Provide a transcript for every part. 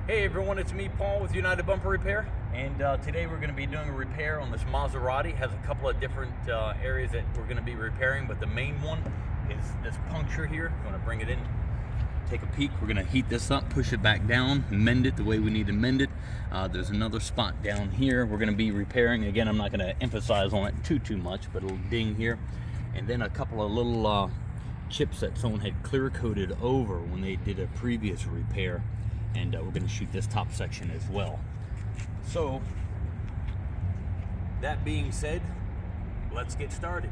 Hey everyone, it's me, Paul, with United Bumper Repair, and today we're going to be doing a repair on this Maserati. It has a couple of different areas that we're going to be repairing, but the main one is this puncture here. I'm going to bring it in, take a peek. We're going to heat this up, push it back down, mend it the way we need to mend it. There's another spot down here we're going to be repairing. Again, I'm not going to emphasize on it too much, but a little ding here, and then a couple of little chips that someone had clear coated over when they did a previous repair. And we're going to shoot this top section as well. So, that being said, let's get started.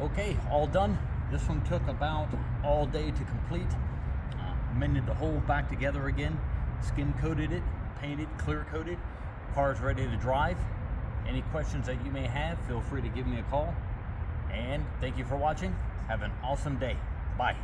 Okay, all done. This one took about all day to complete. Mended the whole back together again, skin coated it, painted, clear coated. Car's ready to drive. Any questions that you may have, feel free to give me a call. And thank you for watching. Have an awesome day. Bye.